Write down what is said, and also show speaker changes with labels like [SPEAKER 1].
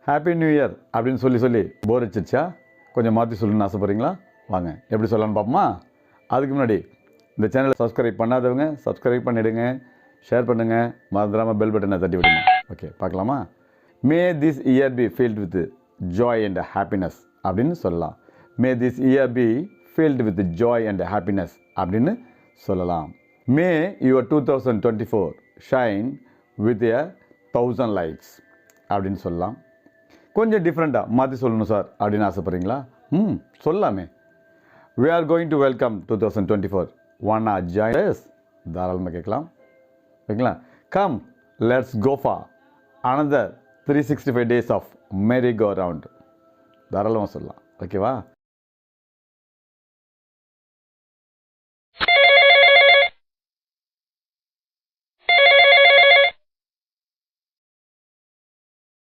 [SPEAKER 1] Happy new year அப்படின்னு சொல்லி போர் அடிச்சிருச்சா? கொஞ்சம் மாற்றி சொல்லணும்னு ஆசைப்பட்றீங்களா? வாங்க எப்படி சொல்லலாம்னு பார்ப்போமா? அதுக்கு முன்னாடி இந்த சேனலை சப்ஸ்கிரைப் பண்ணாதவங்க சப்ஸ்கிரைப் பண்ணிவிடுங்க, ஷேர் பண்ணுங்கள், மறந்துடாமல் பெல் பட்டனை தட்டி விடுங்க. ஓகே, பார்க்கலாமா? May this year be filled with joy and happiness அப்படின்னு சொல்லலாம். May this year be filled with joy and happiness அப்படின்னு சொல்லலாம். May your 2024 shine with a 1000 lights அப்படின்னு சொல்லலாம். கொஞ்சம் டிஃப்ரெண்ட்டாக மாற்றி சொல்லணும் சார் அப்படின்னு ஆசைப்பட்றீங்களா? சொல்லலாமே. We are going to welcome 2024. Wanna join us? தாராளமாக கேட்கலாம். ஓகேங்களா? Come, let's go for another 365 days of merry go round. தாராளமாக சொல்லலாம். ஓகேவா?